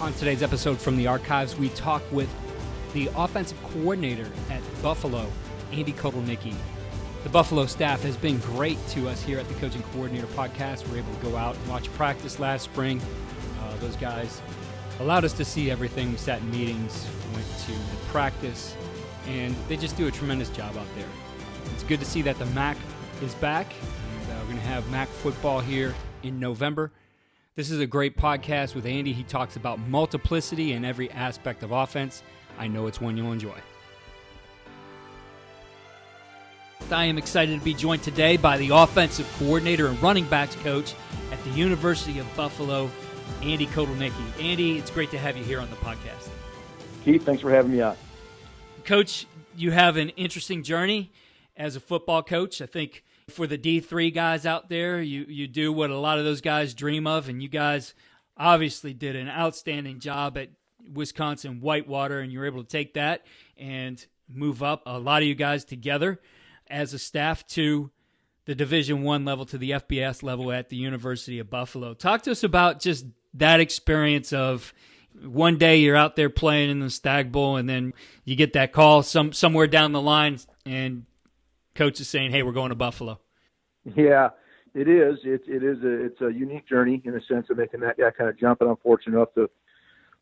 On today's episode from the archives, we talk with the offensive coordinator at Buffalo, Andy Kotelnicki. The Buffalo staff has been great to us here at the Coaching Coordinator Podcast. We were able to go out and watch practice last spring. Those guys allowed us to see everything. We sat in meetings, went to the practice, and they just do a tremendous job out there. It's good to see that the MAC is back, and we're going to have MAC football here in November. This is a great podcast with Andy. He talks about multiplicity in every aspect of offense. I know it's one you'll enjoy. I am excited to be joined today by the offensive coordinator and running backs coach at the University of Buffalo, Andy Kotelnicki. Andy, it's great to have you here on the podcast. Keith, thanks for having me on. Coach, you have an interesting journey as a football coach. I think for the D3 guys out there, you do what a lot of those guys dream of, and you guys obviously did an outstanding job at Wisconsin-Whitewater, and you were able to take that and move up a lot of you guys together as a staff to the Division I level, to the FBS level at the University of Buffalo. Talk to us about just that experience of one day you're out there playing in the Stag Bowl, and then you get that call somewhere down the line, and coach is saying, "Hey, we're going to Buffalo." Yeah, it is. It's a unique journey in the sense of making that kind of jump, and I'm fortunate enough to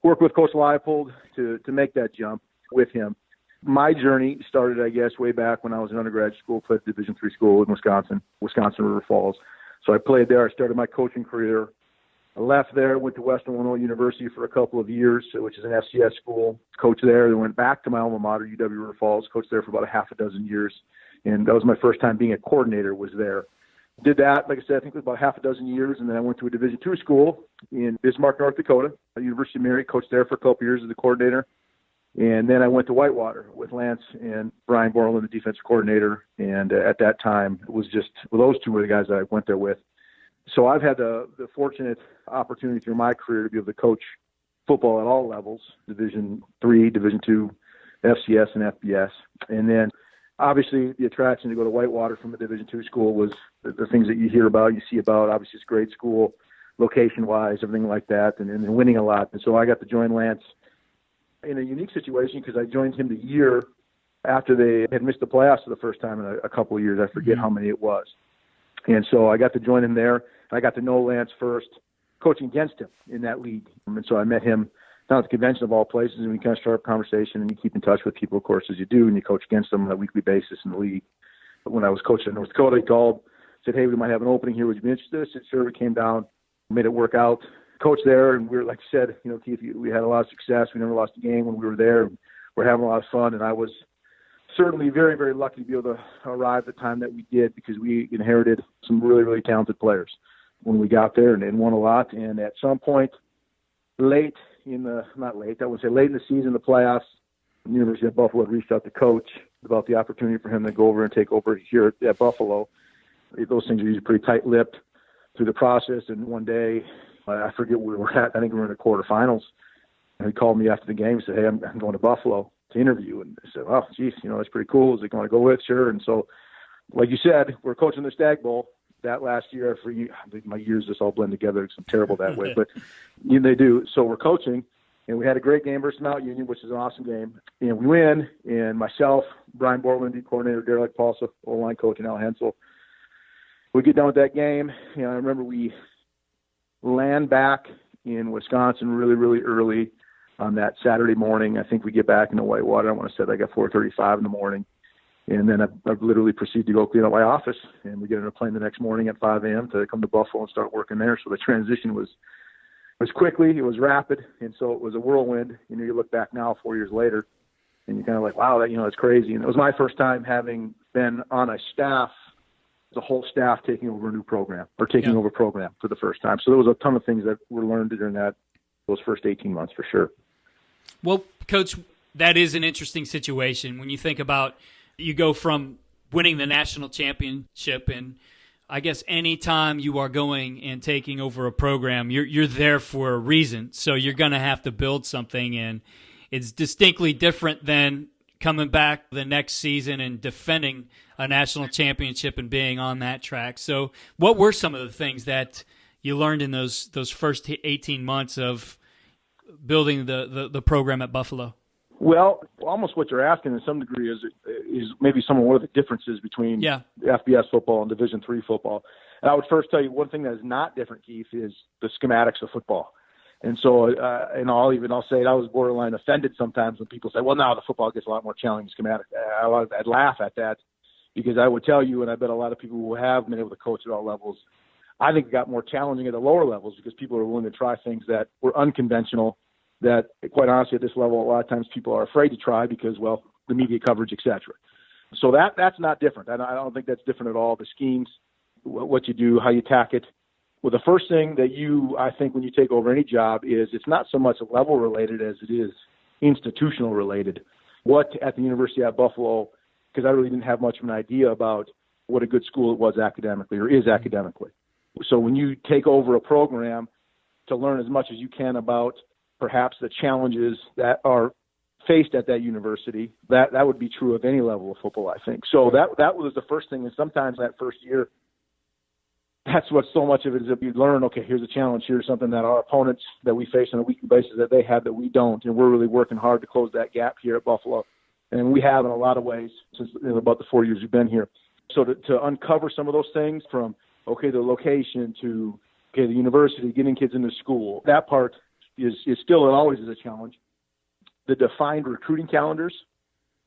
work with Coach Leipold to make that jump with him. My journey started, I guess, way back when I was in undergraduate school, played at Division III school in Wisconsin River Falls. So I played there. I started my coaching career. I left there, went to Western Illinois University for a couple of years, which is an FCS school. Coached there. Then went back to my alma mater, UW River Falls. Coached there for about a half a dozen years. And that was my first time being a coordinator, was there. Did that, like I said, I think it was about half a dozen years. And then I went to a Division II school in Bismarck, North Dakota, at University of Mary. Coached there for a couple of years as a coordinator. And then I went to Whitewater with Lance and Brian Borland, the defensive coordinator. And at that time, it was just, well, those two were the guys that I went there with. So I've had the fortunate opportunity through my career to be able to coach football at all levels, Division III, Division II, FCS, and FBS. And then obviously the attraction to go to Whitewater from a Division II school was the things that you hear about, you see about. Obviously, it's a great school, location-wise, everything like that, and winning a lot. And so I got to join Lance in a unique situation because I joined him the year after they had missed the playoffs for the first time in a couple of years. I forget how many it was. And so I got to join him there. I got to know Lance first, coaching against him in that league. And so I met him down at the convention of all places, and we kind of started a conversation, and you keep in touch with people, of course, as you do, and you coach against them on a weekly basis in the league. But when I was coaching in North Dakota, he called, said, "Hey, we might have an opening here. Would you be interested?" I said, "Sure." We came down, made it work out. Coach there, and we were, like you said, Keith, we had a lot of success. We never lost a game when we were there. We're having a lot of fun, and I was certainly very, very lucky to be able to arrive at the time that we did because we inherited some really, really talented players when we got there and won a lot. And at some point late in the season, the playoffs, the University of Buffalo had reached out to Coach about the opportunity for him to go over and take over here at Buffalo. Those things are usually pretty tight-lipped through the process, and one day, I forget where we were at. I think we were in the quarterfinals. And he called me after the game and said, "Hey, I'm going to Buffalo to interview." And I said, "Oh, geez, that's pretty cool. Is it going to go with?" "Sure." And so, like you said, we're coaching the Stag Bowl that last year. For you, my years just all blend together because I'm terrible that way, but they do. So we're coaching, and we had a great game versus Mount Union, which is an awesome game. And we win, and myself, Brian Borland, the coordinator, Derek Paulson, O-line coach, and Al Hensel, we get done with that game. I remember we land back in Wisconsin really, really early on that Saturday morning. I think we get back into Whitewater. I want to say like at 4:35 in the morning. And then I literally proceed to go clean up my office. And we get on a plane the next morning at 5 a.m. to come to Buffalo and start working there. So the transition was quickly, it was rapid. And so it was a whirlwind. You look back now 4 years later, and you're kind of like, wow, that's crazy. And it was my first time having been on a staff, the whole staff taking over a new program or taking over a program for the first time. So there was a ton of things that were learned during those first 18 months for sure. Well, Coach, that is an interesting situation when you think about you go from winning the national championship, and I guess any time you are going and taking over a program, you're there for a reason. So you're going to have to build something, and it's distinctly different than coming back the next season and defending a national championship and being on that track. So what were some of the things that you learned in those first 18 months of building the program at Buffalo? Well, almost what you're asking in some degree is maybe some of what are the differences between FBS football and Division III football. And I would first tell you one thing that is not different, Keith, is the schematics of football. And so, I'll say it, I was borderline offended sometimes when people say, well, now the football gets a lot more challenging schematic. I'd laugh at that because I would tell you, and I bet a lot of people who have been able to coach at all levels, I think it got more challenging at the lower levels because people are willing to try things that were unconventional that, quite honestly, at this level, a lot of times people are afraid to try because, well, the media coverage, et cetera. So that's not different. I don't think that's different at all. The schemes, what you do, how you attack it. Well, the first thing that I think when you take over any job is it's not so much level related as it is institutional related. What at the University at Buffalo, because I really didn't have much of an idea about what a good school it was academically or is academically. So when you take over a program to learn as much as you can about perhaps the challenges that are faced at that university, that would be true of any level of football, I think. So that was the first thing. And sometimes that first year, that's what so much of it is that you learn, okay, here's a challenge, here's something that our opponents that we face on a weekly basis that they have that we don't. And we're really working hard to close that gap here at Buffalo. And we have in a lot of ways since about the 4 years we've been here. So to uncover some of those things from, okay, the location to, okay, the university, getting kids into school, that part is still and always is a challenge. The defined recruiting calendars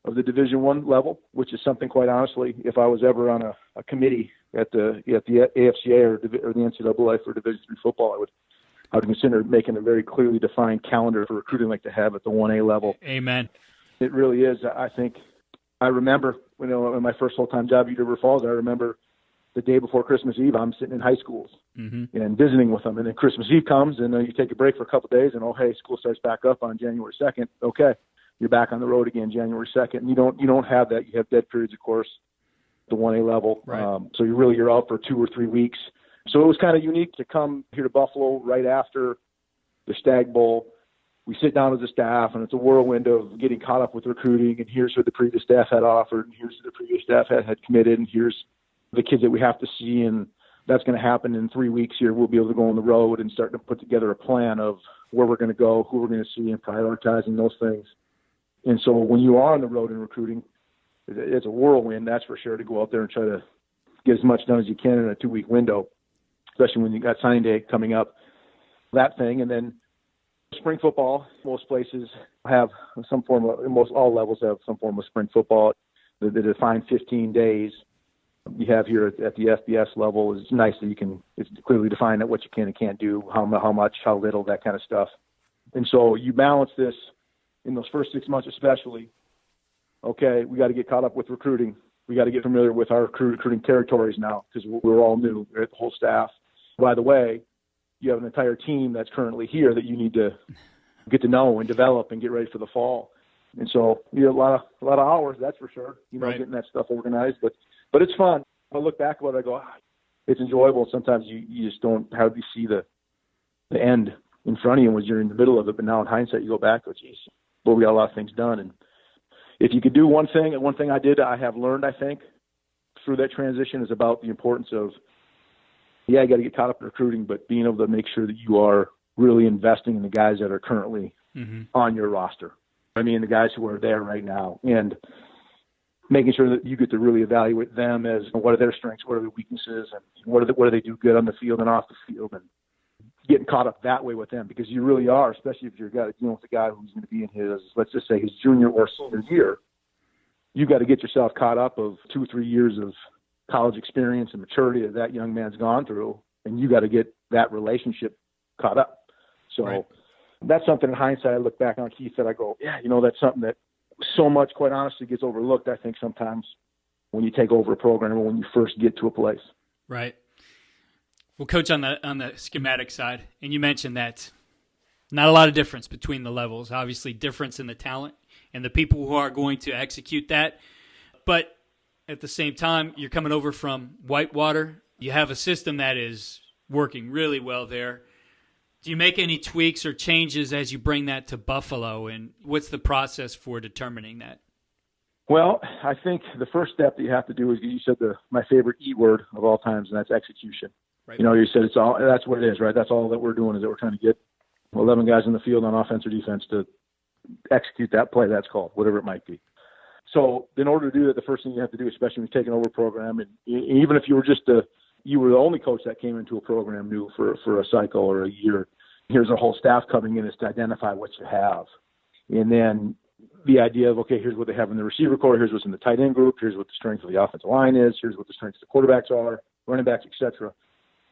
of the Division I level, which is something, quite honestly, if I was ever on a committee at the AFCA or the NCAA for Division III football, I would consider making a very clearly defined calendar for recruiting like they have at the 1A level. Amen. It really is. I think I remember in my first full-time job at River Falls, I remember the day before Christmas Eve, I'm sitting in high schools and visiting with them. And then Christmas Eve comes, and you take a break for a couple of days, and, hey, school starts back up on January 2nd. Okay, you're back on the road again January 2nd. And you don't have that. You have dead periods, of course, the 1A level. Right. So you're out for 2 or 3 weeks. So it was kind of unique to come here to Buffalo right after the Stag Bowl. We sit down as a staff, and it's a whirlwind of getting caught up with recruiting, and here's what the previous staff had offered, and here's what the previous staff had committed, and here's the kids that we have to see, and that's going to happen in 3 weeks here. We'll be able to go on the road and start to put together a plan of where we're going to go, who we're going to see, and prioritizing those things. And so when you are on the road in recruiting, it's a whirlwind, that's for sure, to go out there and try to get as much done as you can in a 2-week window, especially when you got signing day coming up, that thing. And then spring football, most places have some form of, most all levels have some form of spring football. The defined 15 days you have here at the FBS level is nice that it's clearly defined at what you can and can't do, how much, how little, that kind of stuff. And so you balance this in those first 6 months especially. Okay, we got to get caught up with recruiting. We got to get familiar with our recruiting territories now because we're all new, the whole staff. By the way, you have an entire team that's currently here that you need to get to know and develop and get ready for the fall. And so you have a lot of hours, that's for sure, right. Getting that stuff organized. But it's fun. I look back at it, I go, it's enjoyable. Sometimes you just don't hardly see the end in front of you when you're in the middle of it. But now in hindsight, you go back, geez, but we got a lot of things done. And if you could do one thing I have learned, I think, through that transition is about the importance of, you got to get caught up in recruiting, but being able to make sure that you are really investing in the guys that are currently on your roster. I mean, the guys who are there right now, and making sure that you get to really evaluate them as what are their strengths, what are their weaknesses, and what do they do good on the field and off the field, and getting caught up that way with them, because you really are, especially if you're dealing with a guy who's going to be in his, let's just say, his junior or senior year. You got to get yourself caught up of 2 or 3 years of college experience and maturity that young man's gone through, and you got to get that relationship caught up. So right. That's something in hindsight I look back on, Keith, that I go, that's something that so much, quite honestly, gets overlooked, I think, sometimes when you take over a program or when you first get to a place. Right. Well, Coach, on the schematic side, and you mentioned that not a lot of difference between the levels, obviously difference in the talent and the people who are going to execute that. But at the same time, you're coming over from Whitewater. You have a system that is working really well there. Do you make any tweaks or changes as you bring that to Buffalo, and what's the process for determining that? Well, I think the first step that you have to do is, you said my favorite E word of all times, and that's execution. Right. You said that's what it is, right? That's all that we're doing, is that we're trying to get 11 guys in the field on offense or defense to execute that play that's called, whatever it might be. So in order to do that, the first thing you have to do, especially when you're taking over a program, and even if you were you were the only coach that came into a program new for a cycle or a year, here's a whole staff coming in, is to identify what you have. And then the idea of, okay, here's what they have in the receiver core, here's what's in the tight end group, here's what the strength of the offensive line is, here's what the strengths of the quarterbacks are, running backs, etc.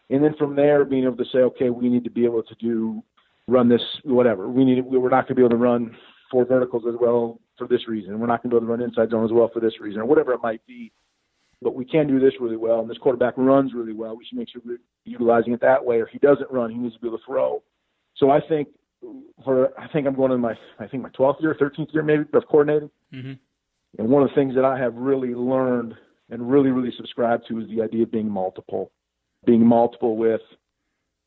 And then from there, being able to say, okay, we need to be able to run this, whatever. We're not going to be able to run 4 verticals as well for this reason. We're not going to be able to run inside zone as well for this reason, or whatever it might be. But we can do this really well, and this quarterback runs really well. We should make sure we're utilizing it that way. Or if he doesn't run, he needs to be able to throw. So I think I'm going in my 12th year, 13th year maybe of coordinating. Mm-hmm. And one of the things that I have really learned and really, really subscribed to is the idea of being multiple with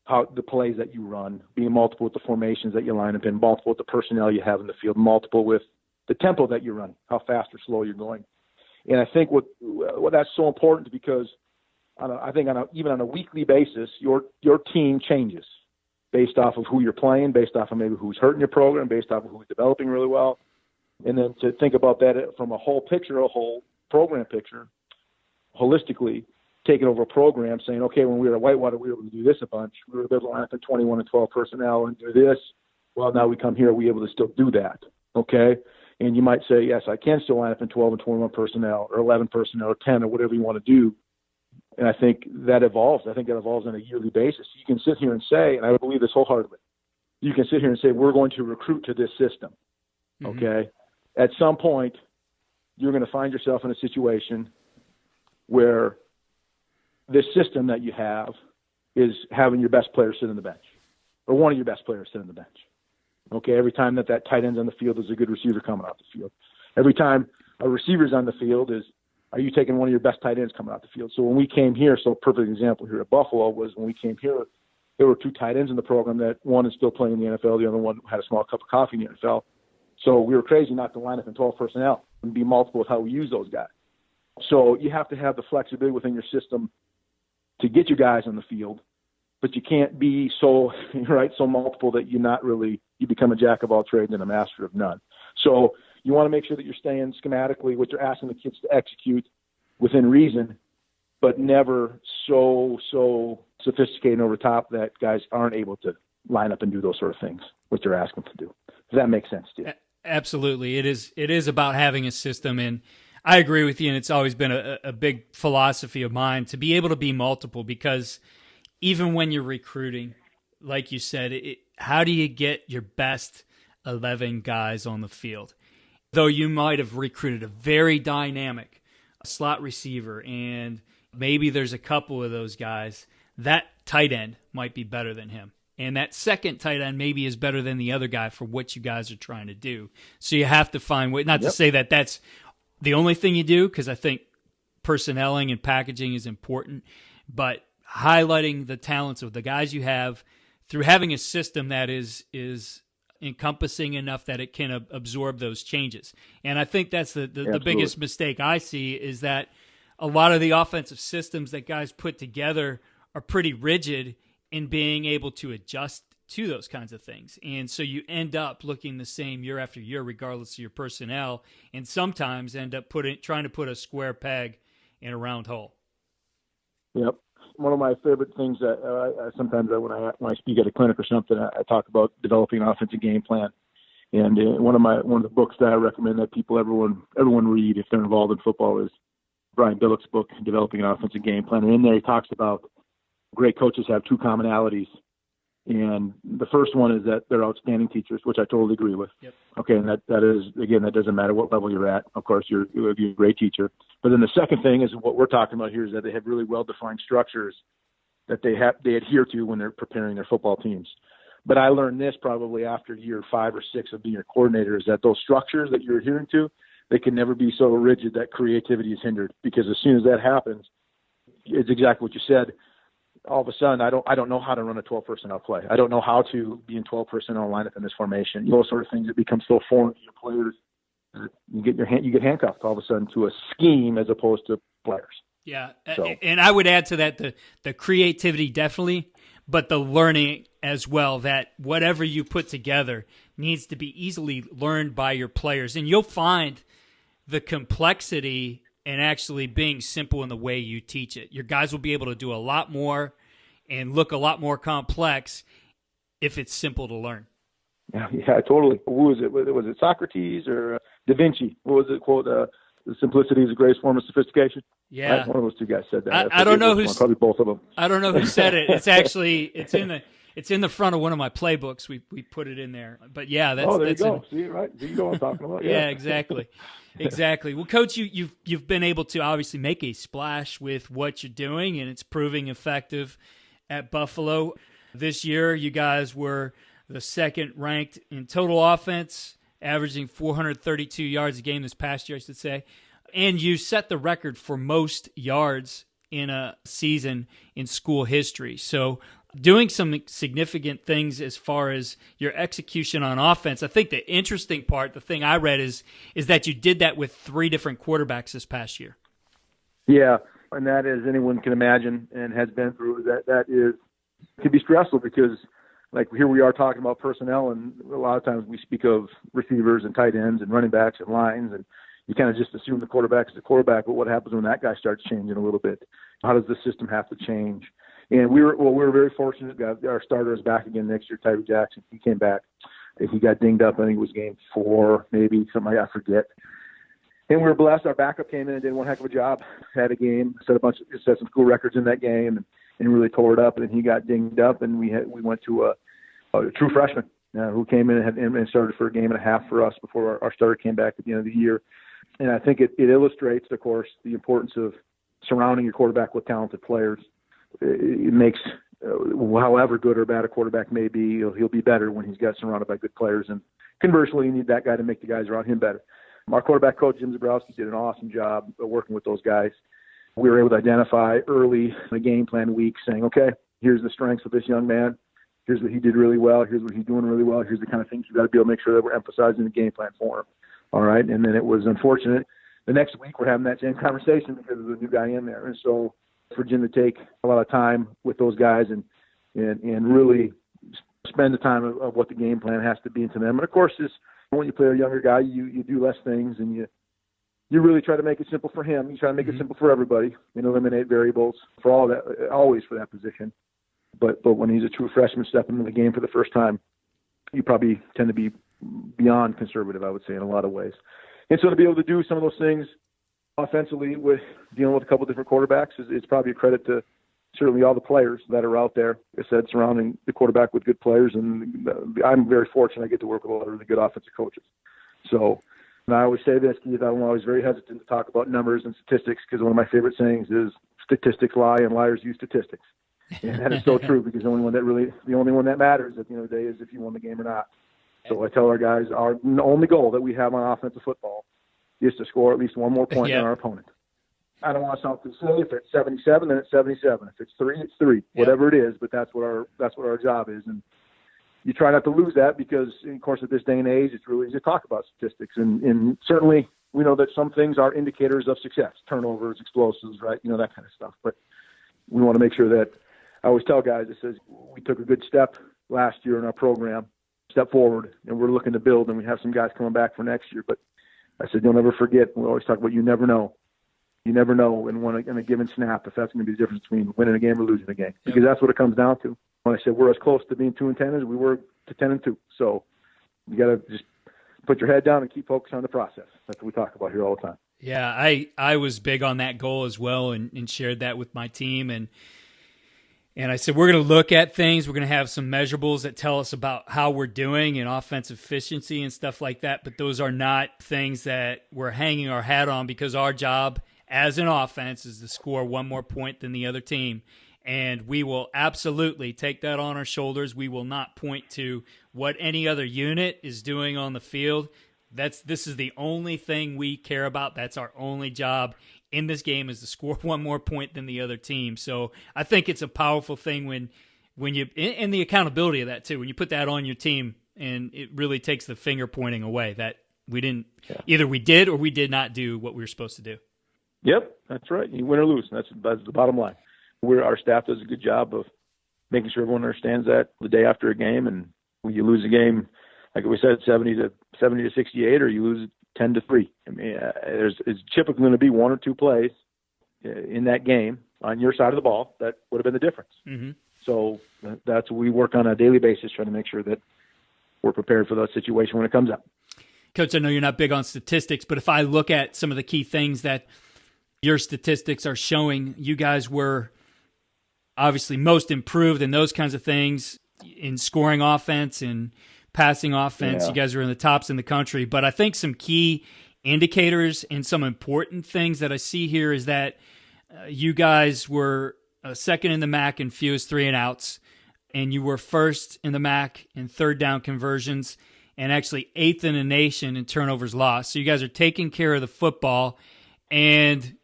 how the plays that you run, being multiple with the formations that you line up in, multiple with the personnel you have in the field, multiple with the tempo that you run, how fast or slow you're going. And I think what that's so important, because even on a weekly basis, your team changes based off of who you're playing, based off of maybe who's hurting your program, based off of who's developing really well. And then to think about that from a whole picture, a whole program picture, holistically, taking over a program, saying, okay, when we were at Whitewater, we were able to do this a bunch. We were able to line up in 21 and 12 personnel and do this. Well, now we come here, we're able to still do that, okay? And you might say, yes, I can still line up in 12 and 21 personnel or 11 personnel or 10 or whatever you want to do. And I think that evolves. I think that evolves on a yearly basis. You can sit here and say, and I believe this wholeheartedly, you can sit here and say, we're going to recruit to this system, okay? At some point, you're going to find yourself in a situation where this system that you have is having your best player sit on the bench, or one of your best players sit on the bench. Okay, every time that tight end's on the field, there's a good receiver coming off the field. Every time a receiver's on the field, are you taking one of your best tight ends coming off the field? So when we came here, so a perfect example here at Buffalo was when we came here, there were 2 tight ends in the program. That one is still playing in the NFL, the other one had a small cup of coffee in the NFL. So we were crazy not to line up in 12 personnel and be multiple with how we use those guys. So you have to have the flexibility within your system to get your guys on the field, but you can't be so multiple that you become a jack of all trades and a master of none. So you want to make sure that you're staying schematically what you're asking the kids to execute within reason, but never so sophisticated and over top that guys aren't able to line up and do those sort of things, what you're asking to do. Does that make sense to you? Absolutely. It is about having a system, and I agree with you, and it's always been a big philosophy of mine to be able to be multiple, because even when you're recruiting, like you said, how do you get your best 11 guys on the field? Though you might have recruited a very dynamic slot receiver, and maybe there's a couple of those guys, that tight end might be better than him. And that second tight end maybe is better than the other guy for what you guys are trying to do. So you have to find ways, not to say that that's the only thing you do, because I think personnelling and packaging is important, but highlighting the talents of the guys you have through having a system that is encompassing enough that it can absorb those changes. And I think that's the biggest mistake I see, is that a lot of the offensive systems that guys put together are pretty rigid in being able to adjust to those kinds of things. And so you end up looking the same year after year, regardless of your personnel, and sometimes end up trying to put a square peg in a round hole. Yep. One of my favorite things that I sometimes when I speak at a clinic or something, I talk about developing an offensive game plan. And one of the books that I recommend that everyone read if they're involved in football is Brian Billick's book, Developing an Offensive Game Plan. And in there he talks about great coaches have 2 commonalities. And the first one is that they're outstanding teachers, which I totally agree with. Yep. Okay, and that is, again, that doesn't matter what level you're at. Of course, you're a great teacher. But then the second thing is what we're talking about here is that they have really well-defined structures that they adhere to when they're preparing their football teams. But I learned this probably after year 5 or 6 of being a coordinator, is that those structures that you're adhering to, they can never be so rigid that creativity is hindered. Because as soon as that happens, it's exactly what you said. All of a sudden, I don't know how to run a 12 personnel play. I don't know how to be in 12 personnel lineup in this formation. Those sort of things that become so foreign to your players. You get handcuffed all of a sudden to a scheme as opposed to players. Yeah, so. And I would add to that the creativity definitely, but the learning as well, that whatever you put together needs to be easily learned by your players. And you'll find the complexity in actually being simple in the way you teach it. Your guys will be able to do a lot more and look a lot more complex if it's simple to learn. Yeah, totally. Who was it? Was it Socrates or Da Vinci? What was it? Quote, the simplicity is the greatest form of sophistication. Yeah. Right? One of those two guys said that. I don't know who's probably both of them. I don't know who said it. It's actually it's in the front of one of my playbooks. We put it in there. But yeah, that's there that's you go. See, right? You know what I'm talking about. yeah, exactly. Exactly. Well, Coach, you've been able to obviously make a splash with what you're doing, and it's proving effective at Buffalo. This year, you guys were the second ranked in total offense, averaging 432 yards a game this past year, I should say. And you set the record for most yards in a season in school history. So doing some significant things as far as your execution on offense. I think the interesting part, the thing I read is that you did that with 3 different quarterbacks this past year. Yeah, and that, as anyone can imagine and has been through, that is can be stressful because, like, here we are talking about personnel, and a lot of times we speak of receivers and tight ends and running backs and lines, and you kind of just assume the quarterback is the quarterback. But what happens when that guy starts changing a little bit? How does the system have to change? And we were very fortunate. Our starter is back again next year, Tyree Jackson. He came back. He got dinged up. I think it was game 4, maybe something I forget. And we were blessed. Our backup came in and did one heck of a job. Had a game, set some school records in that game, and really tore it up. And then he got dinged up, and we went to a true freshman who came in and started for a game and a half for us before our starter came back at the end of the year. And I think it illustrates, of course, the importance of surrounding your quarterback with talented players. It makes, however good or bad a quarterback may be, he'll be better when he's got surrounded by good players. And conversely, you need that guy to make the guys around him better. Our quarterback coach, Jim Zabrowski, did an awesome job working with those guys. We were able to identify early in the game plan week, saying, okay, here's the strengths of this young man. Here's what he did really well. Here's what he's doing really well. Here's the kind of things you got to be able to make sure that we're emphasizing the game plan for him. All right. And then it was unfortunate. The next week we're having that same conversation because of the new guy in there. And so for Jim to take a lot of time with those guys and really spend the time of what the game plan has to be into them. And of course, when you play a younger guy, you do less things and you really try to make it simple for him. You try to make it simple for everybody and eliminate variables for all that, always for that position. But when he's a true freshman stepping into the game for the first time, you probably tend to be beyond conservative, I would say, in a lot of ways. And so to be able to do some of those things offensively with dealing with a couple different quarterbacks it's probably a credit to certainly all the players that are out there, as I said, surrounding the quarterback with good players. And I'm very fortunate I get to work with a lot of really good offensive coaches. So, and I always say this, Keith, I'm always very hesitant to talk about numbers and statistics because one of my favorite sayings is statistics lie and liars use statistics. And that is so true because the only one that matters at the end of the day is if you won the game or not. So I tell our guys our only goal that we have on offensive football is to score at least one more point than our opponent. I don't want to sound too silly. If it's 77, then it's 77. If it's 3, it's 3. Whatever it is, but that's what our job is. And you try not to lose that because, of course, at this day and age, it's really easy to talk about statistics. And certainly we know that some things are indicators of success, turnovers, explosives, right? That kind of stuff. But we want to make sure that I always tell guys, it says we took a good step last year in our program, step forward, and we're looking to build, and we have some guys coming back for next year. But I said, don't ever forget, we always talk about you never know. You never know in a given snap if that's going to be the difference between winning a game or losing a game, because that's what it comes down to. When I said we're as close to being 2-10 as we were to 10-2. So you got to just put your head down and keep focused on the process. That's what we talk about here all the time. Yeah, I was big on that goal as well and shared that with my team. And I said, we're going to look at things. We're going to have some measurables that tell us about how we're doing in offensive efficiency and stuff like that. But those are not things that we're hanging our hat on because our job as an offense is to score one more point than the other team. And we will absolutely take that on our shoulders. We will not point to what any other unit is doing on the field. This is the only thing we care about. That's our only job in this game is to score one more point than the other team. So I think it's a powerful thing when you, and the accountability of that too, when you put that on your team, and it really takes the finger pointing away that we didn't, either we did or we did not do what we were supposed to do. Yep, that's right. You win or lose. That's the bottom line. Our staff does a good job of making sure everyone understands that the day after a game. And when you lose a game, like we said, 70 to 68, or you lose 10-3. I mean, it's typically going to be one or two plays in that game on your side of the ball that would have been the difference. Mm-hmm. So that's what we work on a daily basis, trying to make sure that we're prepared for that situation when it comes up. Coach, I know you're not big on statistics, but if I look at some of the key things that your statistics are showing, you guys were obviously most improved in those kinds of things, in scoring offense and passing offense. Yeah. You guys are in the tops in the country. But I think some key indicators and some important things that I see here is that you guys were second in the MAC in fewest 3-and-outs, and you were first in the MAC in third down conversions, and actually eighth in the nation in turnovers lost. So you guys are taking care of the football, and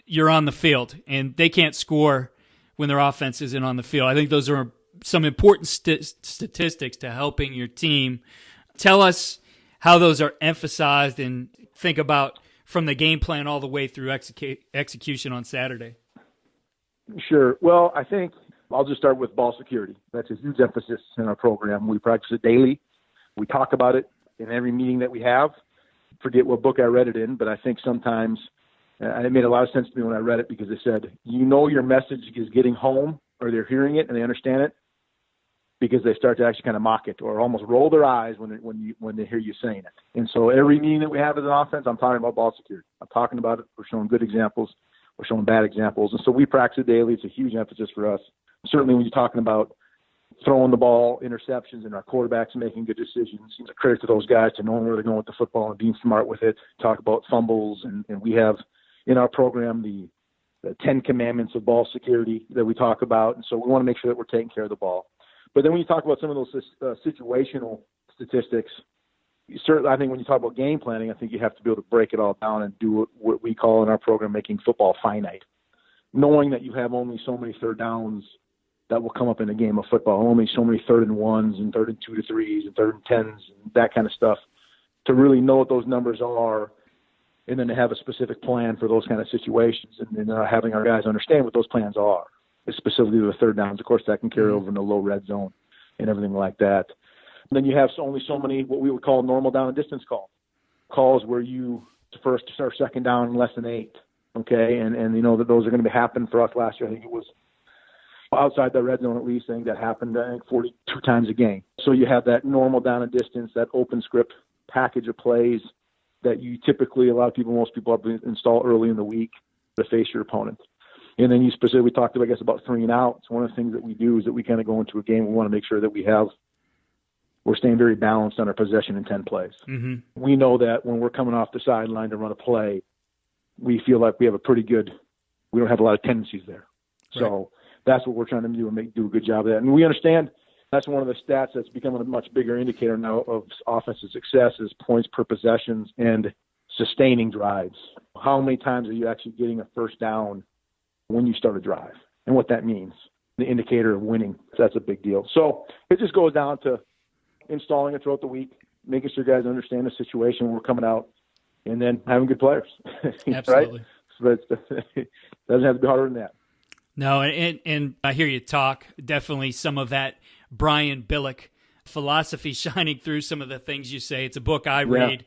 you're on the field, and they can't score when their offense isn't on the field. I think those are some important statistics to helping your team. Tell us how those are emphasized, and think about from the game plan all the way through execution on Saturday. Sure. Well, I think I'll just start with ball security. That's a huge emphasis in our program. We practice it daily. We talk about it in every meeting that we have. Forget what book I read it in, but I think sometimes it made a lot of sense to me when I read it, because it said, your message is getting home, or they're hearing it and they understand it, because they start to actually kind of mock it or almost roll their eyes when they hear you saying it. And so every meeting that we have as an offense, I'm talking about ball security. I'm talking about it. We're showing good examples. We're showing bad examples. And so we practice it daily. It's a huge emphasis for us. Certainly when you're talking about throwing the ball, interceptions, and our quarterbacks making good decisions, it's a credit to those guys to knowing where they're going with the football and being smart with it. Talk about fumbles. And we have in our program the 10 commandments of ball security that we talk about. And so we want to make sure that we're taking care of the ball. But then when you talk about some of those situational statistics, certainly, I think when you talk about game planning, I think you have to be able to break it all down and do what we call in our program making football finite. Knowing that you have only so many third downs that will come up in a game of football, only so many 3rd and 1s and 3rd and 2 to 3s and 3rd and 10s and that kind of stuff, to really know what those numbers are, and then to have a specific plan for those kind of situations, and then having our guys understand what those plans are, specifically the third downs. Of course, that can carry over in the low red zone and everything like that. And then you have only so many what we would call normal down and distance calls where you first or second down in less than 8. Okay, and that those are going to happen for us last year. I think it was outside the red zone at least. I think that happened 42 times a game. So you have that normal down and distance, that open script package of plays that you typically, most people install early in the week to face your opponent. And then you specifically talked about, about 3-and-outs. One of the things that we do is that we kind of go into a game, we want to make sure that we're staying very balanced on our possession in 10 plays. Mm-hmm. We know that when we're coming off the sideline to run a play, we feel like we have we don't have a lot of tendencies there. Right. So that's what we're trying to do and do a good job of that. And we understand that's one of the stats that's becoming a much bigger indicator now of offensive success is points per possessions and sustaining drives. How many times are you actually getting a first down when you start a drive, and what that means, the indicator of winning. That's a big deal. So it just goes down to installing it throughout the week, making sure guys understand the situation when we're coming out, and then having good players. Absolutely. Right? So it doesn't have to be harder than that. No, and I hear you talk. Definitely some of that Brian Billick philosophy shining through some of the things you say. It's a book I read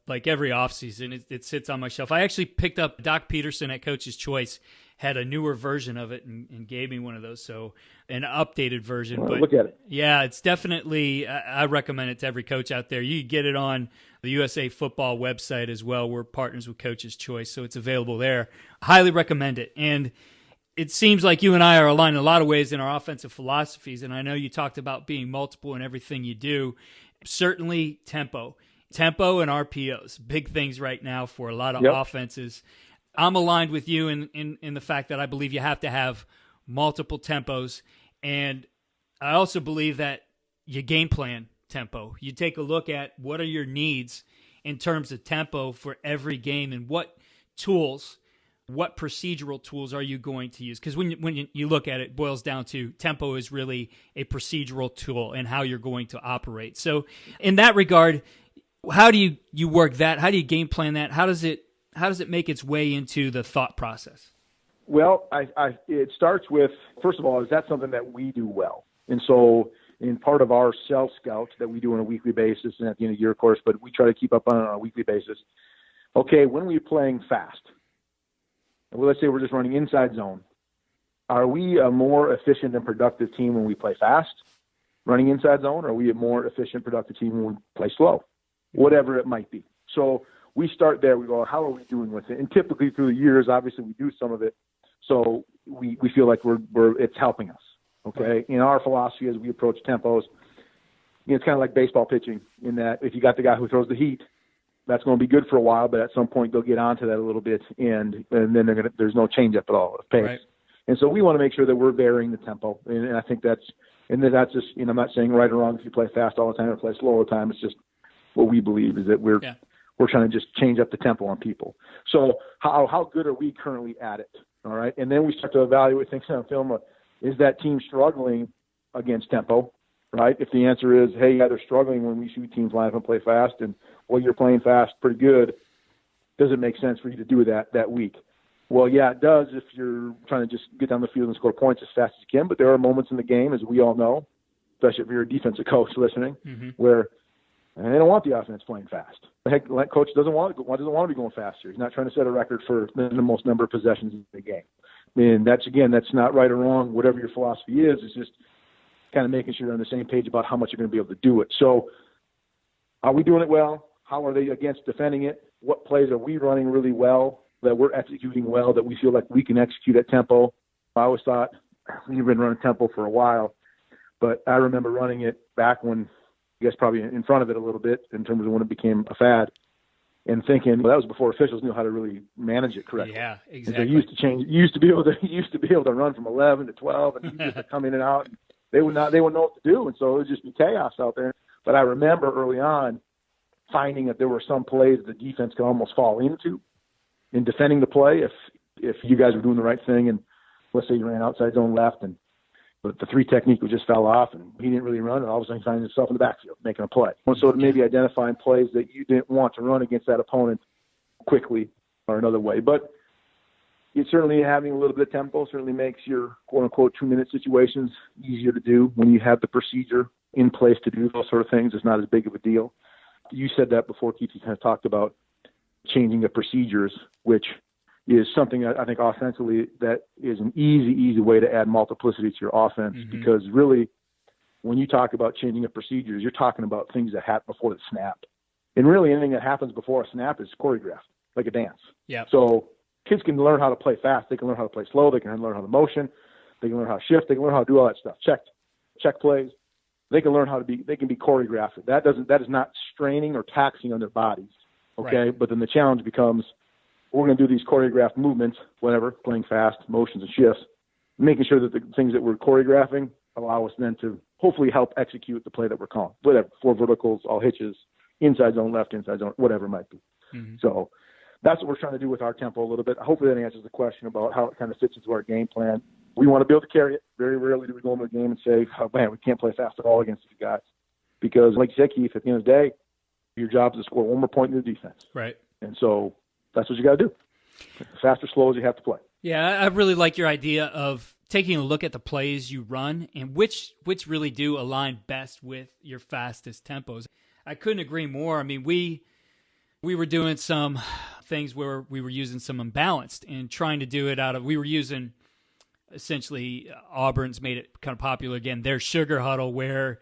like every offseason. It sits on my shelf. I actually picked up Doc Peterson at Coach's Choice, had a newer version of it and gave me one of those, so an updated version. Well, but look at it. Yeah, it's definitely, I recommend it to every coach out there. You can get it on the USA Football website as well. We're partners with Coach's Choice, so it's available there. Highly recommend it. And it seems like you and I are aligned in a lot of ways in our offensive philosophies, and I know you talked about being multiple in everything you do. Certainly tempo and RPOs, big things right now for a lot of offenses. I'm aligned with you in the fact that I believe you have to have multiple tempos, and I also believe that you game plan tempo. You take a look at what are your needs in terms of tempo for every game, and what procedural tools are you going to use? Because when you look at it, it boils down to tempo is really a procedural tool and how you're going to operate. So in that regard, how do you work that? How do you game plan that? How does it make its way into the thought process? Well, it starts with, first of all, is that something that we do well? And so in part of our self-scout that we do on a weekly basis and at the end of the year, of course, but we try to keep up on it on a weekly basis. Okay, when we're playing fast, well, let's say we're just running inside zone, are we a more efficient and productive team when we play fast, running inside zone, or are we a more efficient, productive team when we play slow? Whatever it might be. So we start there. We go, how are we doing with it? And typically through the years, obviously we do some of it. So we feel like it's helping us. Okay. In our philosophy as we approach tempos, it's kind of like baseball pitching in that if you got the guy who throws the heat, that's going to be good for a while, but at some point they'll get onto that a little bit, and then there's no change up at all of pace. Right. And so we want to make sure that we're varying the tempo, and I think that's just, I'm not saying right or wrong if you play fast all the time or play slow all the time. It's just what we believe is that we're trying to just change up the tempo on people. So how good are we currently at it? All right, and then we start to evaluate things on film. Is that team struggling against tempo? Right? If the answer is, hey, yeah, they're struggling when we see teams line up and play fast, and well, you're playing fast pretty good, does it make sense for you to do that week? Well, yeah, it does if you're trying to just get down the field and score points as fast as you can, but there are moments in the game, as we all know, especially if you're a defensive coach listening, where they don't want the offense playing fast. The head coach doesn't want to be going faster. He's not trying to set a record for the most number of possessions in the game. And that's not right or wrong. Whatever your philosophy is, it's just kind of making sure you're on the same page about how much you're going to be able to do it. So are we doing it well? How are they against defending it? What plays are we running really well, that we're executing well, that we feel like we can execute at tempo? I always thought we've been running tempo for a while, but I remember running it back when, I guess probably in front of it a little bit in terms of when it became a fad, and thinking, well, that was before officials knew how to really manage it correctly. Yeah, exactly. And so you used to be able to run from 11 to 12, and you used to come in and out, and they would know what to do, and so it would just be chaos out there. But I remember early on finding that there were some plays the defense could almost fall into in defending the play if you guys were doing the right thing, and let's say you ran outside zone left, but the three technique just fell off, and he didn't really run, and all of a sudden he finds himself in the backfield making a play. So maybe identifying plays that you didn't want to run against that opponent quickly or another way. But it's certainly having a little bit of tempo certainly makes your quote-unquote 2-minute situations easier to do when you have the procedure in place to do those sort of things. It's not as big of a deal. You said that before, Keith. You kind of talked about changing the procedures, which is something I think offensively that is an easy way to add multiplicity to your offense, because really when you talk about changing of procedures, you're talking about things that happen before the snap. And really anything that happens before a snap is choreographed, like a dance. Yeah. So kids can learn how to play fast. They can learn how to play slow. They can learn how to motion. They can learn how to shift. They can learn how to do all that stuff. Check plays. They can learn they can be choreographed. That is not straining or taxing on their bodies. Okay. Right. But then the challenge becomes, we're going to do these choreographed movements, whatever, playing fast, motions and shifts, making sure that the things that we're choreographing allow us then to hopefully help execute the play that we're calling. Whatever, 4 verticals, all hitches, inside zone, left, inside zone, whatever it might be. So that's what we're trying to do with our tempo a little bit. Hopefully that answers the question about how it kind of fits into our game plan. We want to be able to carry it. Very rarely do we go into a game and say, oh, man, we can't play fast at all against these guys. Because like you said, Keith, at the end of the day, your job is to score one more point in the defense. Right. And so that's what you got to do. Fast or slow as you have to play. Yeah, I really like your idea of taking a look at the plays you run and which really do align best with your fastest tempos. I couldn't agree more. I mean, we were doing some things where we were using some unbalanced and trying to do it we were using essentially Auburn's made it kind of popular again, their sugar huddle, where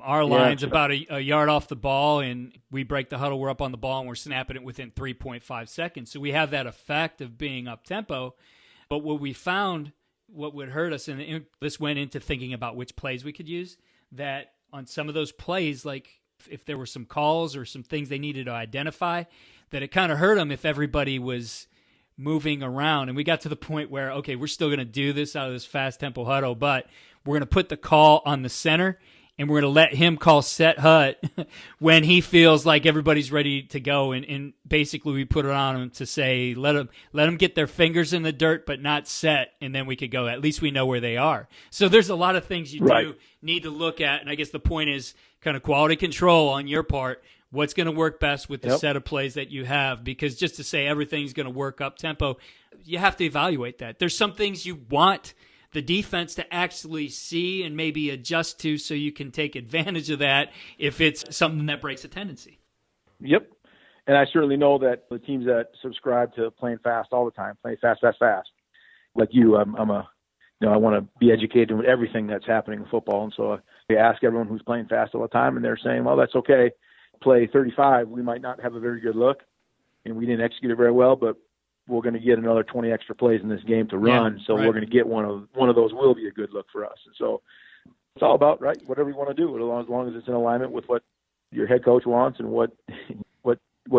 our line's about a yard off the ball, and we break the huddle. We're up on the ball, and we're snapping it within 3.5 seconds. So we have that effect of being up-tempo. But what we found, what would hurt us, and this went into thinking about which plays we could use, that on some of those plays, like if there were some calls or some things they needed to identify, that it kind of hurt them if everybody was moving around. And we got to the point where, okay, we're still going to do this out of this fast-tempo huddle, but we're going to put the call on the center, and we're going to let him call set hut when he feels like everybody's ready to go. And basically we put it on him to say, let them get their fingers in the dirt, but not set, and then we could go. At least we know where they are. So there's a lot of things you do need to look at. And I guess the point is kind of quality control on your part what's going to work best with the Yep. set of plays that you have. Because just to say everything's going to work up tempo, you have to evaluate that. There's some things you want the defense to actually see and maybe adjust to so you can take advantage of that if it's something that breaks a tendency. Yep. And I certainly know that the teams that subscribe to playing fast all the time, play fast, fast, fast. Like you, I want to be educated with everything that's happening in football. And so I ask everyone who's playing fast all the time, and they're saying, well, that's okay. Play 35, we might not have a very good look, and we didn't execute it very well, but we're going to get another 20 extra plays in this game to run. Yeah, so right. We're going to get one of those will be a good look for us. And so it's all about, right, whatever you want to do, as long as it's in alignment with what your head coach wants and what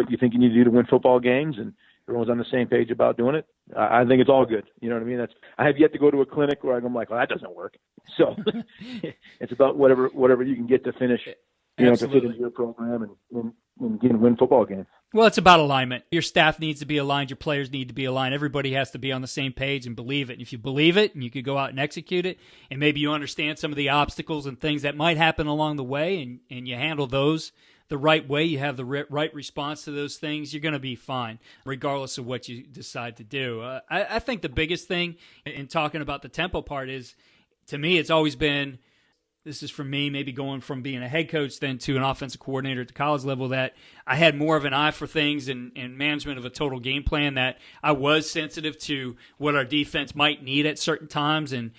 you think you need to do to win football games, and everyone's on the same page about doing it. I think it's all good. You know what I mean? I have yet to go to a clinic where I'm like, well, that doesn't work. So it's about whatever you can get to finish, to fit into your program and win football games. Well, it's about alignment. Your staff needs to be aligned. Your players need to be aligned. Everybody has to be on the same page and believe it. And if you believe it and you could go out and execute it, and maybe you understand some of the obstacles and things that might happen along the way, and you handle those the right way, you have the right response to those things, you're going to be fine, regardless of what you decide to do. I think the biggest thing in talking about the tempo part is, to me, it's always been, this is for me, maybe going from being a head coach then to an offensive coordinator at the college level, that I had more of an eye for things and management of a total game plan, that I was sensitive to what our defense might need at certain times, and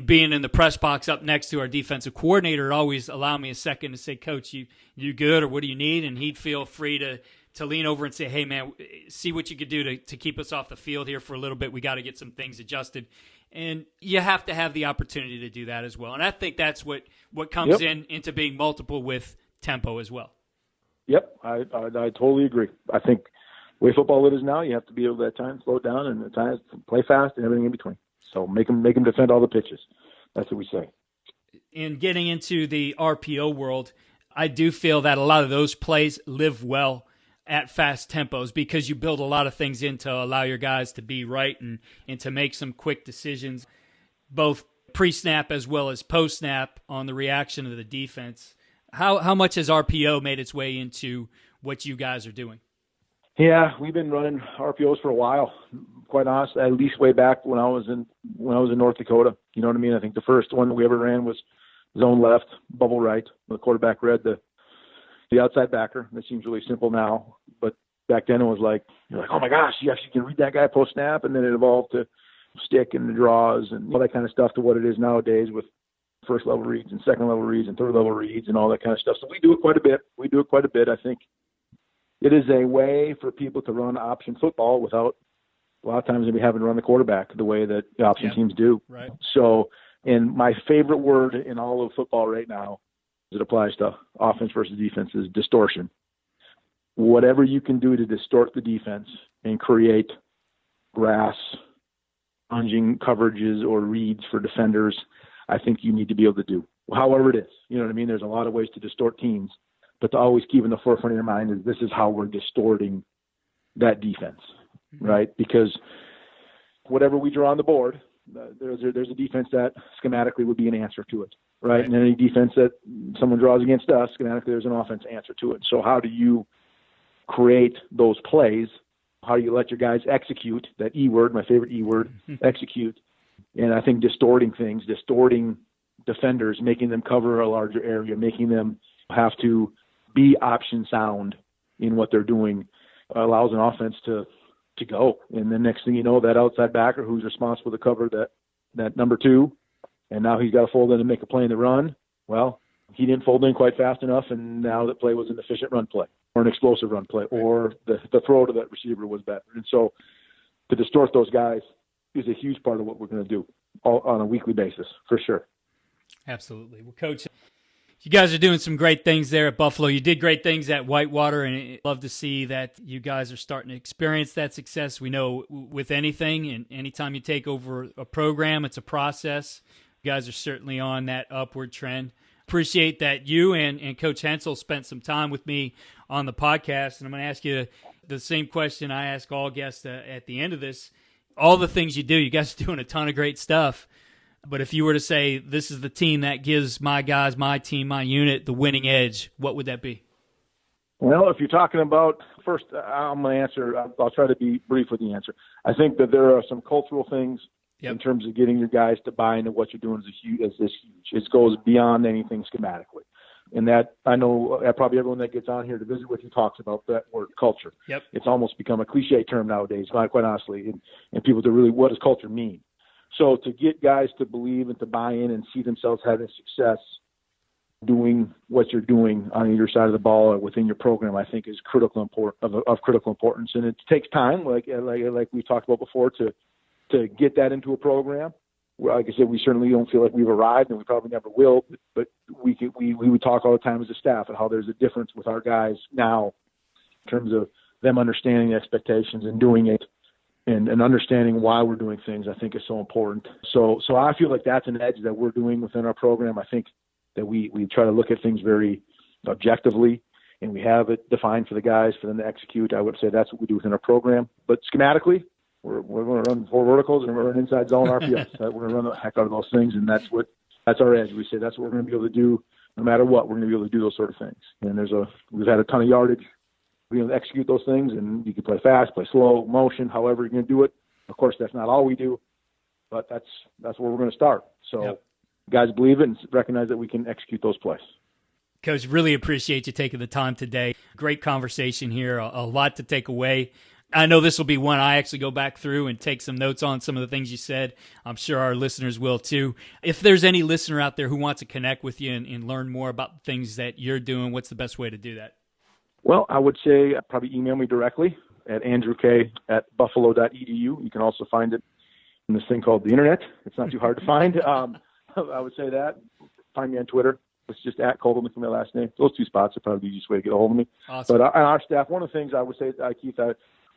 being in the press box up next to our defensive coordinator always allowed me a second to say, Coach, you good, or what do you need? And he'd feel free to lean over and say, hey, man, see what you could do to keep us off the field here for a little bit. We got to get some things adjusted. And you have to have the opportunity to do that as well. And I think that's what comes into being multiple with tempo as well. Yep, I totally agree. I think the way football is now, you have to be able to at times slow down and at times play fast and everything in between. So make them defend all the pitches. That's what we say. In getting into the RPO world, I do feel that a lot of those plays live well at fast tempos because you build a lot of things in to allow your guys to be right and to make some quick decisions, both pre-snap as well as post-snap on the reaction of the defense. How much has RPO made its way into what you guys are doing? Yeah, we've been running RPOs for a while, quite honestly, at least way back when I was in North Dakota. You know what I mean? I think the first one that we ever ran was zone left, bubble right. The quarterback read the outside backer. That seems really simple now, but back then it was like, you're like, oh my gosh, you actually can read that guy post snap, and then it evolved to stick and the draws and all that kind of stuff to what it is nowadays with first level reads and second level reads and third level reads and all that kind of stuff. So we do it quite a bit. I think it is a way for people to run option football without a lot of times maybe having to run the quarterback the way that the option teams do. Right. So, and my favorite word in all of football right now, as it applies to offense versus defense, is distortion. Whatever you can do to distort the defense and create grass, plunging coverages or reads for defenders, I think you need to be able to do. However it is. You know what I mean? There's a lot of ways to distort teams, but to always keep in the forefront of your mind is this is how we're distorting that defense, right? Because whatever we draw on the board, there's a defense that schematically would be an answer to it, right? And any defense that someone draws against us, schematically there's an offense answer to it. So how do you create those plays? How do you let your guys execute that E word, my favorite E word, execute? And I think distorting things, distorting defenders, making them cover a larger area, making them have to be option sound in what they're doing, allows an offense to go. And then next thing you know, that outside backer who's responsible to cover that number two, and now he's got to fold in and make a play in the run. Well, he didn't fold in quite fast enough, and now the play was an efficient run play or an explosive run play, or the throw to that receiver was better. And so to distort those guys is a huge part of what we're going to do on a weekly basis, for sure. Absolutely. Well, Coach, you guys are doing some great things there at Buffalo. You did great things at Whitewater, and I'd love to see that you guys are starting to experience that success. We know with anything, and anytime you take over a program, it's a process. You guys are certainly on that upward trend. Appreciate that you and Coach Hensel spent some time with me on the podcast, and I'm going to ask you the same question I ask all guests at the end of this. All the things you do, you guys are doing a ton of great stuff. But if you were to say, this is the team that gives my guys, my team, my unit, the winning edge, what would that be? Well, if you're talking about first, I'm going to answer. I'll try to be brief with the answer. I think that there are some cultural things in terms of getting your guys to buy into what you're doing is huge. It goes beyond anything schematically. And that I know probably everyone that gets on here to visit with you talks about that word culture. Yep. It's almost become a cliche term nowadays, quite honestly, and people to really, what does culture mean? So to get guys to believe and to buy in and see themselves having success doing what you're doing on either side of the ball or within your program, I think is of critical importance. And it takes time, like we talked about before, to get that into a program. Well, like I said, we certainly don't feel like we've arrived, and we probably never will. But we would talk all the time as a staff and how there's a difference with our guys now in terms of them understanding the expectations and doing it, and understanding why we're doing things. I think is so important. So I feel like that's an edge that we're doing within our program. I think that we try to look at things very objectively, and we have it defined for the guys for them to execute. I would say that's what we do within our program. But schematically, we're going to run 4 verticals and we're running inside zone RPOs. We're going to run the heck out of those things, and that's our edge. We say that's what we're going to be able to do no matter what. We're going to be able to do those sort of things. And we've had a ton of yardage. We're going to execute those things, and you can play fast, play slow, motion, however you're going to do it. Of course, that's not all we do, but that's where we're going to start. So guys believe it and recognize that we can execute those plays. Coach, really appreciate you taking the time today. Great conversation here, a lot to take away. I know this will be one I actually go back through and take some notes on some of the things you said. I'm sure our listeners will too. If there's any listener out there who wants to connect with you and learn more about the things that you're doing, what's the best way to do that? Well, I would say probably email me directly at andrewk@buffalo.edu. You can also find it in this thing called the internet. It's not too hard to find. I would say that. Find me on Twitter. It's just @Kotelnicki, my last name. Those 2 spots are probably the easiest way to get a hold of me. Awesome. But on our staff, one of the things I would say, Keith,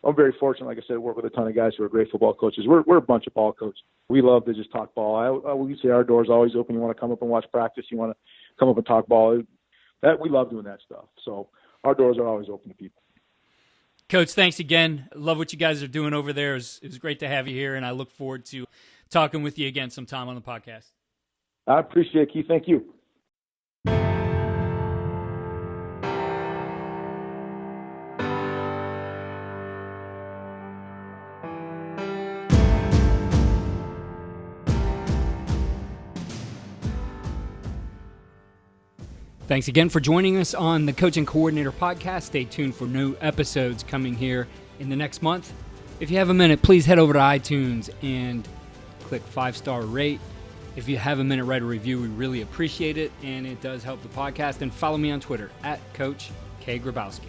I'm very fortunate, like I said, to work with a ton of guys who are great football coaches. We're a bunch of ball coaches. We love to just talk ball. We say our door's always open. You want to come up and watch practice. You want to come up and talk ball. We love doing that stuff. So our doors are always open to people. Coach, thanks again. Love what you guys are doing over there. It was great to have you here, and I look forward to talking with you again sometime on the podcast. I appreciate it, Keith. Thank you. Thanks again for joining us on the Coach and Coordinator podcast. Stay tuned for new episodes coming here in the next month. If you have a minute, please head over to iTunes and click 5-star rate. If you have a minute, write a review. We really appreciate it, and it does help the podcast. And follow me on Twitter @Coach K. Grabowski.